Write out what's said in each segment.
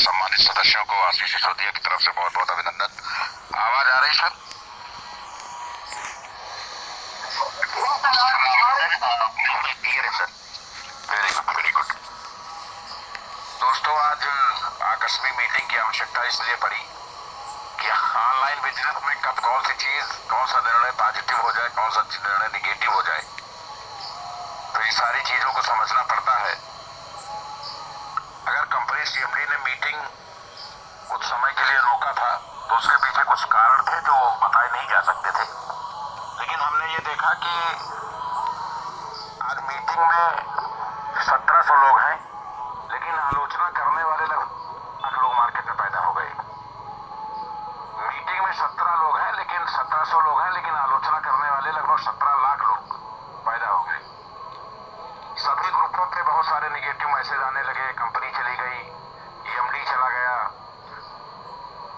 सम्मानित सदस्यों को आशीष सिसोदिया की तरफ से बहुत बहुत अभिनंदन। आवाज आ रही सर? क्लियर है sir. Very good, very good. दोस्तों, आज आकस्मिक मीटिंग की आवश्यकता इसलिए पड़ी कि ऑनलाइन बिजनेस में कब कौन सी चीज, कौन सा निर्णय पॉजिटिव हो जाए, कौन सा निर्णय निगेटिव हो जाए, तो ये सारी चीजों को समझना पड़ता है। अगर कंपनी सीएमडी ने मीटिंग कुछ समय के लिए रोका था तो उसके पीछे कुछ कारण थे जो बताए नहीं जा सकते थे, लेकिन हमने ये देखा कि आज मीटिंग में 1700 लोग हैं, लेकिन आलोचना करने वाले लगभग लोग मार्केट में पैदा हो गए। मीटिंग में 17 लोग हैं, लेकिन 1700 लोग हैं, लेकिन आलोचना करने वाले लगभग 17 लाख लोग पैदा हो गए। सभी ग्रुपों पे बहुत सारे निगेटिव मैसेज आने लगे। कंपनी चली गई, एमडी चला गया,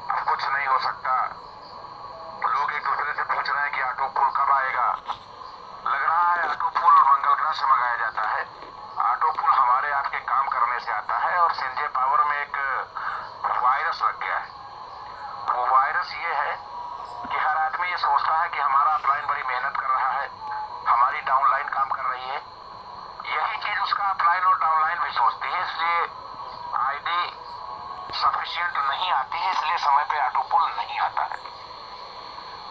अब कुछ नहीं हो सकता। लोग एक दूसरे से पूछ रहे हैं कि ऑटो पुल कब आएगा। लग रहा है ऑटो पुल मंगल ग्रह से मंगाया जाता है। ऑटो पुल हमारे आपके काम करने से आता है। और संजय पावर में एक वायरस लग गया है। वो वायरस ये है कि हर आदमी ये सोचता है कि हमारा अपलाइन बड़ी मेहनत कर रहा है, हमारी डाउनलाइन काम कर रही है। यही चीज उसका अपलाइन और डाउनलाइन भी सोचती है, इसलिए आईडी सफिशिएंट नहीं आती है, इसलिए समय पे ऑटो पुल नहीं आता है।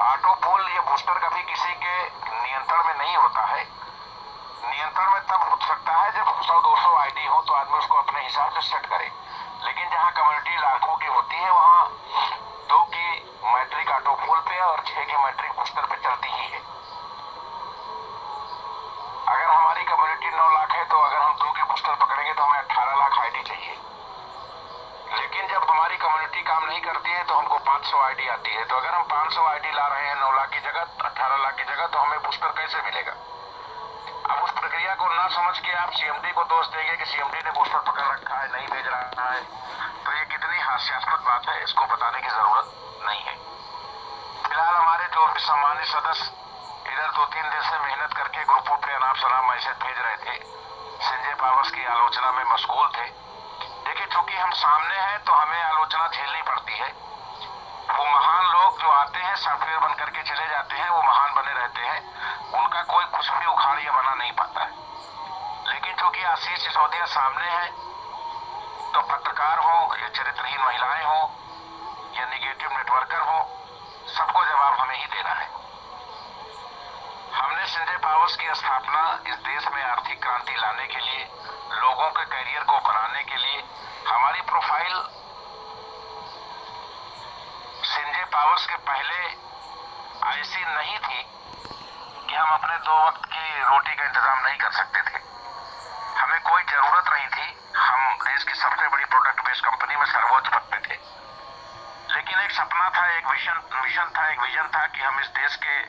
ऑटो पुल ये बूस्टर कभी किसी के नियंत्रण में नहीं होता है। नियंत्रण में तब हो सकता है जब 100-200 आईडी हो तो आदमी उसको अपने हिसाब से सेट करे, लेकिन जहाँ कम्युनिटी लाखों की होती है वहाँ 2 की मैट्रिक ऑटो पुल पे और 6 की मैट्रिक बूस्टर पे चलती ही है। अगर हमारी कम्युनिटी 9 लाख है तो अगर हम 2 की बूस्टर पकड़ेंगे तो हमें 18 लाख आईडी चाहिए। लेकिन जब हमारी कम्युनिटी काम नहीं करती है तो हमको 500 आईडी आती है। तो अगर हम 500 आईडी ला रहे हैं 9 लाख की जगह, 18 लाख की जगह, तो हमें बूस्टर कैसे मिलेगा? अब उस प्रक्रिया को ना समझ के आप सीएमडी को दोष देंगे कि सीएमडी ने बूस्टर पकड़ रखा है, नहीं भेज रहा है, तो ये कितनी हास्यास्पद बात है, इसको बताने की जरूरत नहीं है। फिलहाल हमारे जो भी सम्मानित सदस्य इधर 2-3 दिन से मेहनत करके ग्रुपों पे अनाप शनाप मैसेज भेज रहे थे, संजय पावर्स की आलोचना में मशगूल थे। देखिए, चूंकि हम सामने हैं तो हमें आलोचना झेलनी पड़ती है। वो महान लोग जो आते हैं सॉफ्टवेयर बन करके चले जाते हैं, वो महान बने रहते हैं, उनका कोई कुछ भी उखाड़ या बना नहीं पाता है। लेकिन चूंकि आशीष सिसोदिया सामने है तो पत्रकार हो या चरित्रहीन महिलाएं हो या निगेटिव नेटवर्कर हो, सबको जवाब हमें ही देना है। हमने संजय पावर्स की स्थापना इस देश में आर्थिक क्रांति लाने के लिए, लोगों के करियर को बनाने के लिए। हमारी प्रोफाइल संजय पावर्स के पहले ऐसी नहीं थी कि हम अपने 2 वक्त की रोटी का इंतजाम नहीं कर सकते थे। हमें कोई जरूरत नहीं थी। हम देश की सबसे बड़ी प्रोडक्ट बेस्ड कंपनी में सर्वोच्च पद पे थे, लेकिन एक सपना था, एक विजन था, एक विजन था कि हम इस देश के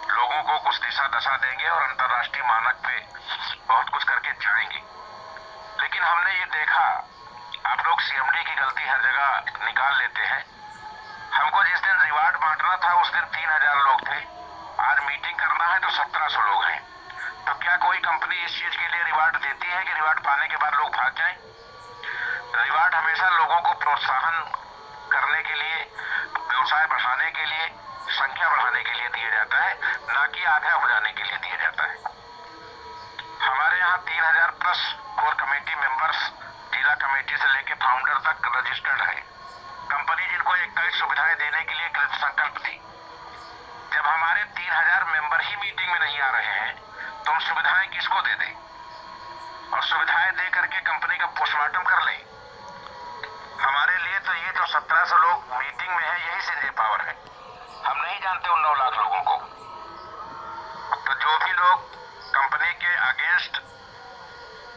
लोगों को कुछ दिशा दशा देंगे और अंतर्राष्ट्रीय मानक पे बहुत कुछ करके जाएंगे। लेकिन हमने ये देखा, आप लोग सीएमडी की गलती हर जगह निकाल लेते हैं। हमको जिस दिन रिवार्ड बांटना था उस दिन 3000 लोग थे, आज मीटिंग करना है तो 1700 लोग हैं। तो क्या कोई कंपनी इस चीज के लिए रिवार्ड देती है कि रिवार्ड पाने के बाद लोग भाग जाएं? रिवार्ड हमेशा लोगों को प्रोत्साहन करने के लिए, व्यवसाय बढ़ाने के लिए, संख्या बढ़ाने के लिए दिया जाता है, ना कि आधा हो जाने के लिए दिया जाता है। हमारे यहाँ 3000 प्लस कोर कमेटी मेंबर्स जिला कमेटी से लेकर फाउंडर तक रजिस्टर्ड है। कंपनी जिनको 21 सुविधाएं देने के लिए कृत संकल्प थी। जब हमारे 3000 मेंबर ही मीटिंग में नहीं आ रहे हैं तो हम सुविधाएं किसको दे दें? और सुविधाएं दे करके कंपनी का पोस्टमार्टम कर लें? हमारे लिए तो ये जो 1700 लोग मीटिंग में है यही संजय पावर है। हम नहीं जानते उन 9 लाख लोगों को। तो जो भी लोग कंपनी के अगेंस्ट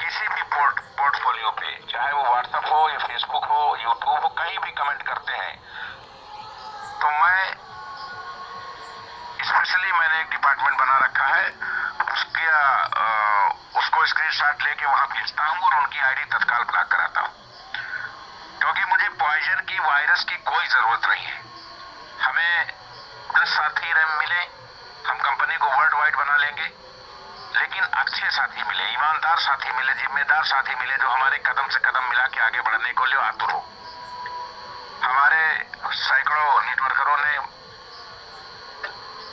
किसी भी पोर्टफोलियो पे, चाहे वो व्हाट्सएप हो या फेसबुक हो, यूट्यूब हो, कहीं भी कमेंट करते हैं, तो मैंने एक डिपार्टमेंट बना रखा है, उसको स्क्रीनशॉट लेके वहां भेजता हूं और उनकी आईडी तत्काल ब्लॉक कराता हूं, क्योंकि मुझे पॉइजन की, वायरस की कोई जरूरत नहीं है। हमें 10 साथी मिले, हम कंपनी को वर्ल्ड वाइड बना लेंगे, लेकिन अच्छे साथी मिले, ईमानदार साथी मिले, जिम्मेदार साथी मिले, जो हमारे कदम से कदम मिला के आगे बढ़ने को लिए आतुर हो। हमारे सैकड़ों नेटवर्करों ने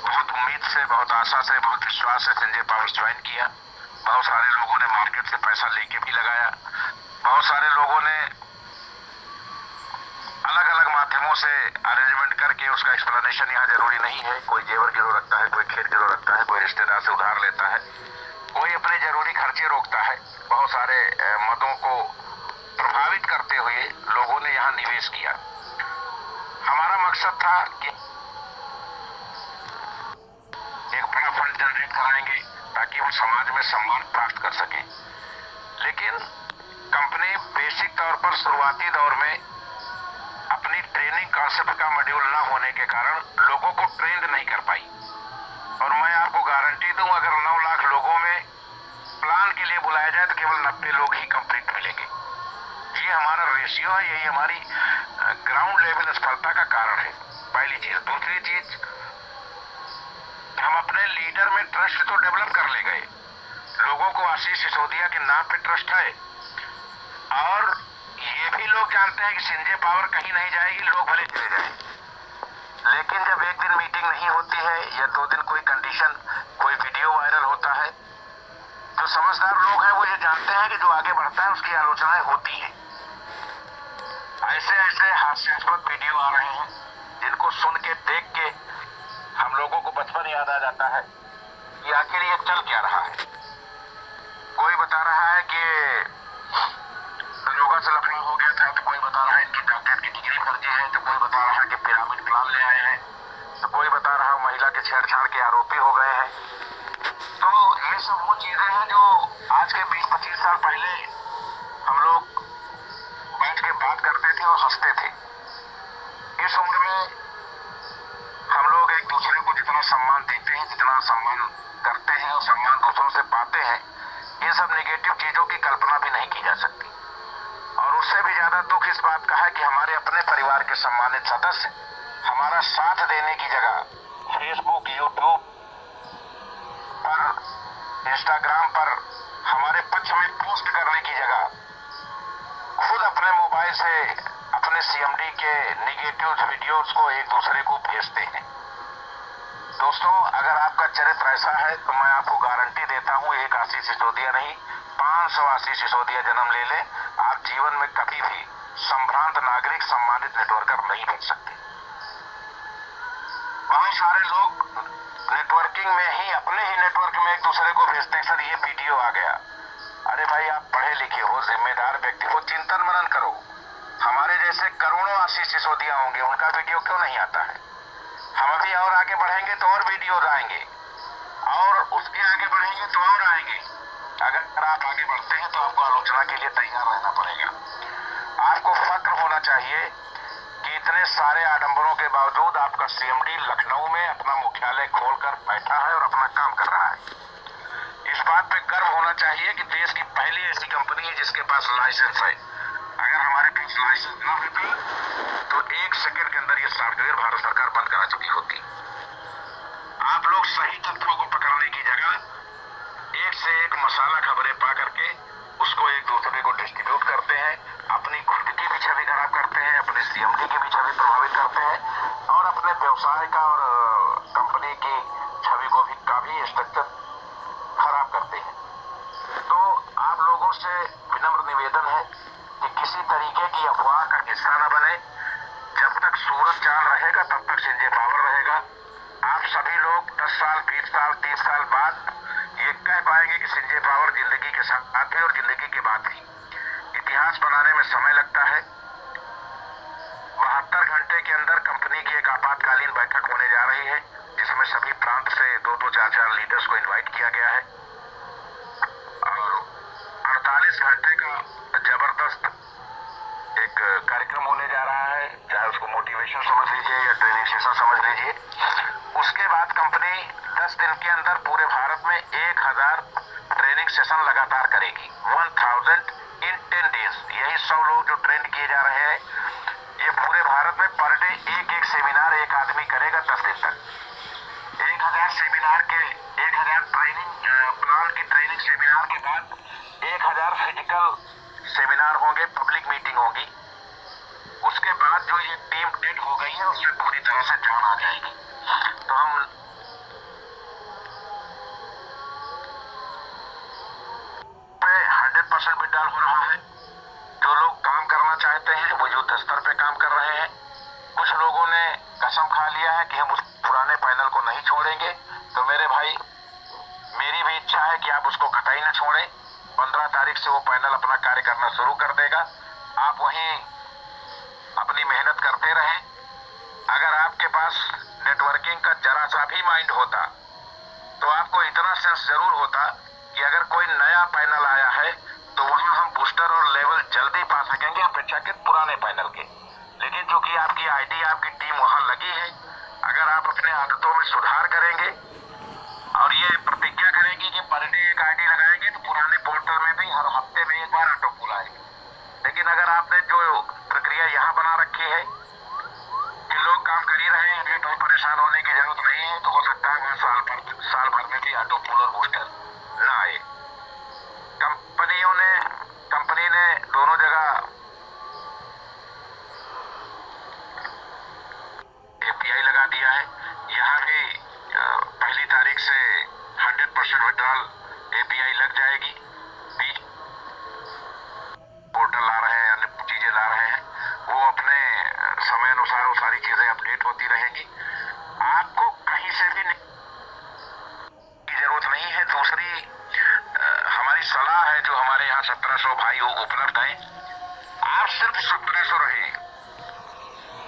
बहुत उम्मीद से, बहुत आशा से, बहुत विश्वास से संजय पावर्स ज्वाइन किया। बहुत सारे लोगों ने मार्केट से पैसा लेके भी लगाया। बहुत सारे लोगों ने अलग अलग माध्यमों से अरेंजमेंट करके, उसका एक्सप्लेनेशन यहाँ जरूरी नहीं है, कोई जेवर गिरो रखता है, कोई खेत गिरो रखता है, कोई रिश्तेदार से उधार लेता है, कोई अपने जरूरी खर्चे रोकता है। बहुत सारे मदों को प्रभावित करते हुए लोगों ने यहाँ निवेश किया। हमारा मकसद था कि एक बड़ा फंड जनरेट कराएंगे ताकि वो समाज में सम्मान प्राप्त कर सके। लेकिन कंपनी बेसिक तौर पर शुरुआती दौर में अपनी ट्रेनिंग कॉन्सेप्ट का मॉड्यूल न होने के कारण लोगों को ट्रेंड नहीं कर पाई। और मैं आपको गारंटी दूं, अगर 9 लाख लोगों में प्लान के लिए बुलाया जाए तो केवल 90 लोग ही कंप्लीट मिलेंगे। ये हमारा रेशियो है, यही हमारी ग्राउंड लेवल सफलता का कारण है। पहली चीज। दूसरी चीज, हम अपने लीडर में ट्रस्ट तो डेवलप कर ले गए। लोगों को आशीष सिसोदिया के नाम पे ट्रस्ट है, और ये भी लोग जानते हैं कि संजय पावर कहीं नहीं जाएगी, लोग भले चले जाएं। लेकिन जब एक दिन मीटिंग नहीं होती है या 2 दिन कोई कंडीशन, कोई वीडियो वायरल होता है, जो समझदार लोग हैं वो ये जानते हैं कि जो आगे बढ़ता है उसकी आलोचनाएं होती हैं। ऐसे ऐसे हास्यास्पद वीडियो आ रहे हैं जिनको सुन के, देख के हम लोगों को बचपन याद आ जाता है कि आखिर ये चल क्या रहा है। कोई बता रहा है कि दरोगा से लफड़ा हो गया था, तो कोई बता रहा है इनकी डॉक्टरेट की डिग्री फर्जी है, तो कोई बता रहा है कि पिरामिड प्लान ले आए हैं, तो कोई बता रहा है महिला के छेड़छाड़ के आरोपी हो गए हैं। तो ये सब वो चीजें हैं जो आज के 20-25 साल पहले हम लोग बैठ के बात करते थे और हंसते थे। इस उम्र में हम लोग एक दूसरे को जितना सम्मान देते हैं, जितना सम्मान करते हैं और सम्मान दूसरों से पाते हैं, ये सब नेगेटिव चीजों की कल्पना भी नहीं की जा सकती। और उससे भी ज्यादा दुख इस बात का है कि हमारे अपने परिवार के सम्मानित सदस्य हमारा साथ देने की जगह फेसबुक, यूट्यूब पर, इंस्टाग्राम पर हमारे पक्ष में पोस्ट करने की जगह खुद अपने मोबाइल से अपने सीएमडी के निगेटिव वीडियोस को एक दूसरे को भेजते हैं। दोस्तों, अगर आपका चरित्र ऐसा है तो मैं आपको गारंटी देता हूं, एक आशीष सिसोदिया नहीं, 500 आशीष सिसोदिया जन्म ले ले, आप जीवन में कभी भी संभ्रांत नागरिक, सम्मानित नेटवर्कर नहीं बन सकते। बहुत सारे लोग नेटवर्किंग में ही, अपने ही नेटवर्क में एक दूसरे को भेजते हैं, सर ये वीडियो आ गया। अरे भाई, आप पढ़े लिखे हो, जिम्मेदार व्यक्ति हो, चिंतन मनन करो। हमारे जैसे करोड़ों आशीष सिसोदिया होंगे, उनका वीडियो क्यों नहीं आता है? हम अभी और आगे बढ़ेंगे तो और वीडियो आएंगे, और उसके आगे बढ़ेंगे तो और आएंगे। अगर आप आगे बढ़ते हैं तो आपको आलोचना के लिए तैयार रहना पड़ेगा। आपको फक्र होना चाहिए कि इतने सारे आडंबरों के बावजूद आपका सीएमडी लखनऊ में अपना मुख्यालय खोलकर बैठा है और अपना काम कर रहा है। इस बात पे गर्व होना चाहिए कि देश की पहली ऐसी कंपनी है जिसके पास लाइसेंस है। अगर हमारे पास लाइसेंस न होता तो 1 सेकंड के अंदर ये सॉफ्टवेयर भारत सरकार बंद करा चुकी होती। आप लोग सही तथ्यों को पकड़ने की जगह एक से एक मसाला खबरें पा करके उसको एक दूसरे को डिस्ट्रीब्यूट करते हैं, अपनी खुद की भी छवि खराब करते हैं, अपने सीएमडी की भी छवि प्रभावित करते हैं, और अपने व्यवसाय का और कंपनी की छवि को भी काफी स्ट्रक्चर खराब करते हैं। तो आप लोगों से विनम्र निवेदन है कि किसी तरीके की अफवाह का हिस्सा न बने। जब तक सूरज चांद रहेगा तब तक संजय पावर रहेगा। आप सभी लोग 10 साल, 20 साल, 30 साल बाद ये कह पाएंगे कि संजय पावर जिंदगी के साथ भी और जिंदगी के बाद भी। इतिहास बनाने में समय लगता है। 72 घंटे के अंदर कंपनी की एक आपातकालीन बैठक होने जा रही है, जिसमें सभी प्रांत से 2-2, 4-4 लीडर्स को इन्वाइट किया गया है, और 48 घंटे का जबरदस्त एक कार्यक्रम होने जा रहा है, चाहे उसको मोटिवेशन समझ लीजिए या ट्रेनिंग सेशन समझ लीजिए। उसके बाद कंपनी 10 दिन के अंदर पूरे भारत में 1000 ट्रेनिंग सेशन लगातार करेगी। 1000 इन 10 डेज। यही 100 लोग जो ट्रेंड किए जा रहे हैं, ये पूरे भारत में पर डे एक सेमिनार एक आदमी करेगा 10 दिन तक। 1000 सेमिनार के 1000 ट्रेनिंग प्लान की ट्रेनिंग सेमिनार के बाद 1000 फिजिकल सेमिनार होंगे, पब्लिक मीटिंग होगी। उसके बाद जो ये टीम डेड हो गई है उसमें पूरी तरह से जान आ जाएगी। तो हम 100% विड्रॉल हो रहा है। जो लोग काम करना चाहते हैं वो युद्ध स्तर पे काम कर रहे हैं। कुछ लोगों ने कसम खा लिया है कि हम उस पुराने पैनल को नहीं छोड़ेंगे। तो मेरे भाई, मेरी भी इच्छा है कि आप उसको कतई न छोड़ें। 15 तारीख से वो पैनल अपना कार्य करना शुरू कर देगा। आप वहीं अपनी मेहनत करते रहें। अगर आपके पास नेटवर्किंग का जरा सा भी माइंड होता तो आपको इतना सेंस जरूर होता कि अगर कोई नया पैनल आया है तो वहां हम बूस्टर और लेवल जल्दी पा सकेंगे अपेक्षाकृत पुराने पैनल के। लेकिन चूंकि आपकी आईडी, आपकी टीम वहां लगी है, अगर आप अपने आदतों में सुधार करेंगे और ये प्रतिज्ञा करेंगे कि पर डे एक आईडी लगाएंगे तो पुराने पोर्टल में भी हर हफ्ते में एक बार ऑटो पुल आएगी। लेकिन अगर आपने जो प्रक्रिया यहाँ बना रखी है कि लोग काम कर ही रहे हैं, अभी कोई परेशान होने की जरूरत नहीं है, तो हो सकता है वह साल भर में भी ऑटो पुल और बूस्टर ना आए। कंपनी ने दोनों जगह एपीआई लगा दिया है। यहाँ भी पहली तारीख से 100% विड्रॉल एपीआई लग जाएगी। पोर्टल ला रहे हैं, अन्य चीजें ला रहे हैं, वो अपने समय अनुसार वो सारी चीजें अपडेट होती रहेंगी। आपको कहीं से भी की जरूरत नहीं है। दूसरी हमारी सलाह है, जो हमारे यहाँ 1700 भाई उपलब्ध हैं, आप सिर्फ 1700 रहे।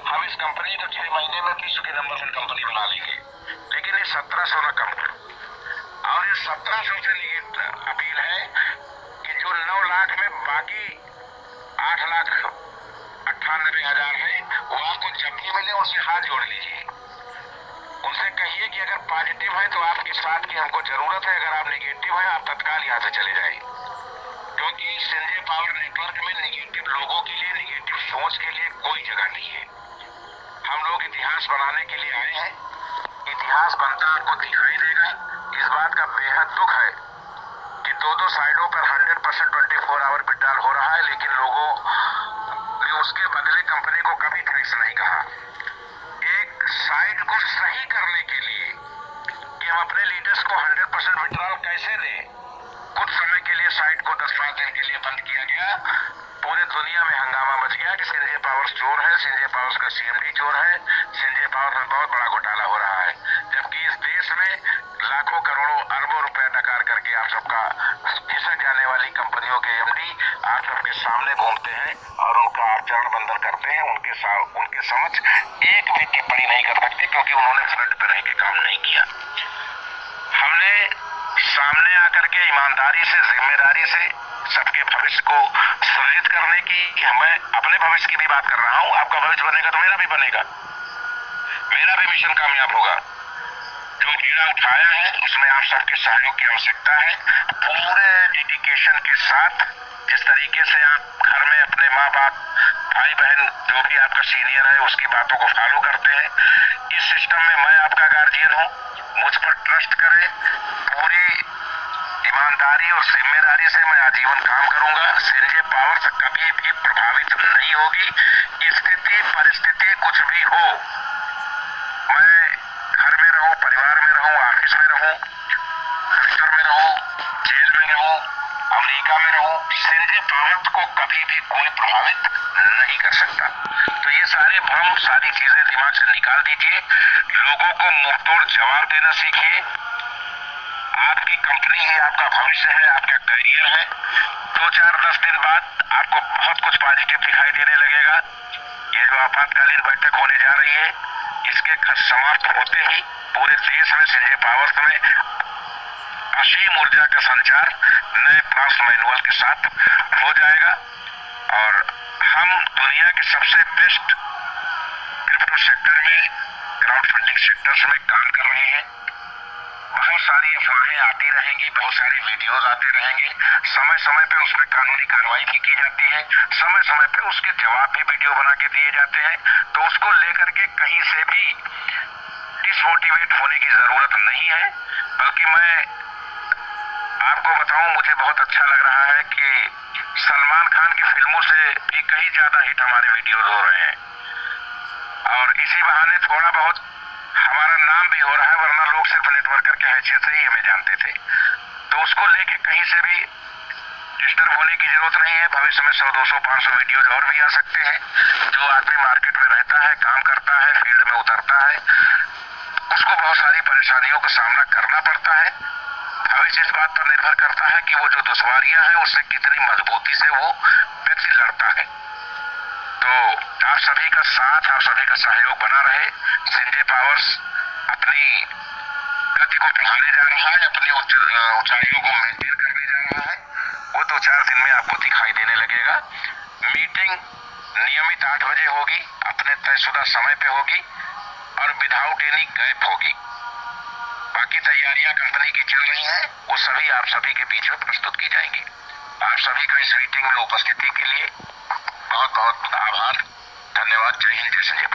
हम इस कंपनी को 6 महीने में विश्व की नंबर 1 कंपनी बना लेंगे, लेकिन ये 1700 न कम करो। और ये 1700 से ये अपील है कि जो 9 लाख में बाकी 8,98,000 है, वो आपको जब भी मिले उनसे हाथ जोड़ लीजिए। उनसे कहिए कि अगर पॉजिटिव है तो आपके साथ की हमको जरूरत है, अगर आप नेगेटिव है आप तत्काल यहाँ से चले जाइए। क्योंकि संजय पावर नेटवर्क में नेगेटिव लोगों के लिए, नेगेटिव सोच के लिए कोई जगह नहीं है। हम लोग इतिहास बनाने के लिए आए हैं। इतिहास बनता आपको दिखाई देगा। इस बात का बेहद दुख है कि दो साइडों पर 100% 24 आवर विड्रॉल हो रहा है, लेकिन लोगों ने उसके बदले कंपनी को कभी थैंक्स नहीं कहा। एक साइड को सही करने के लिए कि हम अपने लीडर्स को 100% विड्रॉल कैसे दें, कुछ समय के लिए साइट को 10-5 दिन के लिए बंद किया गया। पूरे दुनिया में हंगामा मच गया कि संजय पावर्स चोर है, संजय पावर्स का सीएमडी चोर है, संजय पावर्स में बहुत बड़ा घोटाला हो रहा है। जबकि इस देश में लाखों करोड़ों अरबों रुपए नकार करके आप सबका खिसक जाने वाली कंपनियों के एमडी आप सबके सामने घूमते हैं और उनका आचरण बंदर करते हैं। उनके समक्ष एक भी टिप्पणी नहीं कर सकते, क्योंकि उन्होंने फ्रंट पे रह के काम नहीं किया। हमने सामने आकर के ईमानदारी से, जिम्मेदारी से सबके भविष्य को सुनिश्चित करने की, मैं अपने भविष्य की भी बात कर रहा हूँ। आपका भविष्य बनेगा तो मेरा भी बनेगा, मेरा भी मिशन कामयाब होगा। जो बीड़ा उठाया है उसमें आप सबके सहयोग की आवश्यकता है। पूरे डेडिकेशन के साथ जिस तरीके से आप घर में अपने माँ बाप, भाई बहन, जो भी आपका सीनियर है उसकी बातों को फॉलो करते हैं, इस सिस्टम में मैं आपका गार्जियन हूँ। मुझ पर ट्रस्ट करें। पूरी ईमानदारी और जिम्मेदारी से मैं आजीवन काम करूंगा। संजय पावर्स कभी भी प्रभावित नहीं होगी। स्थिति परिस्थिति कुछ भी हो, मैं घर में रहूं, परिवार में रहूं, ऑफिस में रहूं, दफ्तर में रहूं, जेल में रहूं, अमेरिका में रहूं, संजय पावर्स को कभी भी कोई प्रभावित नहीं कर सकता। तो ये सारे भ्रम, सारी चीजें दिमाग से निकाल दीजिए। लोगों को मुंहतोड़ जवाब देना सीखिए। आपकी कंपनी ही आपका भविष्य है, आपका करियर है। 2-4-10 दिन बाद आपको बहुत कुछ पॉजिटिव दिखाई देने लगेगा। ये जो आपातकालीन बैठक होने जा रही है, इसके समाप्त होते ही पूरे देश में संजय पावर्स में असीम ऊर्जा का संचार नए प्रॉस मैनुअल के साथ हो जाएगा और हम दुनिया के सबसे बेस्ट क्रिप्टो सेक्टर में, क्राउड फंडिंग सेक्टर्स में काम कर रहे हैं। बहुत सारी अफवाहें आती रहेंगी, बहुत सारी वीडियोस आते रहेंगे। समय समय पे उसमें कानूनी कार्रवाई भी की जाती है, समय समय पे उसके जवाब भी वीडियो बना के दिए जाते हैं। तो उसको लेकर के कहीं से भी डिसमोटिवेट होने की जरूरत नहीं है। बल्कि मैं आपको बताऊं, मुझे बहुत अच्छा लग रहा है कि सलमान खान की फिल्मों से भी कहीं ज्यादा हिट हमारे वीडियोज हो रहे हैं और इसी बहाने थोड़ा बहुत हमारा नाम भी हो रहा है, वरना लोग सिर्फ नेटवर्कर के हैसियत से ही हमें जानते थे। तो उसको लेके कहीं से भी डिस्टर्ब होने की जरूरत नहीं है। भविष्य में 100, 200, 500 वीडियोज और भी आ सकते हैं। जो आदमी मार्केट में रहता है, काम करता है, फील्ड में उतरता है, उसको बहुत सारी परेशानियों का सामना करना पड़ता है। भविष्य इस बात पर निर्भर करता है कि वो जो दुश्वारियां हैं उससे कितनी मजबूती से वो व्यक्ति लड़ता है। तो आप सभी का साथ, आप सभी का सहयोग बना रहे। संजय पावर्स अपनी गति को बढ़ाने जा रहा है, अपनी ऊंचाइयों को मेंटेन करने जा रहा है। वो 2-4 दिन में आपको दिखाई देने लगेगा। मीटिंग नियमित 8 बजे होगी, अपने तयशुदा समय पे होगी और विदाउट एनी गैप होगी। बाकी तैयारियां कंपनी की चल रही हैं, वो सभी आप सभी के बीच में प्रस्तुत की जाएंगी। आप सभी का इस मीटिंग में उपस्थिति के लिए बहुत बहुत आभार, धन्यवाद। जय हिंद, जय संजय।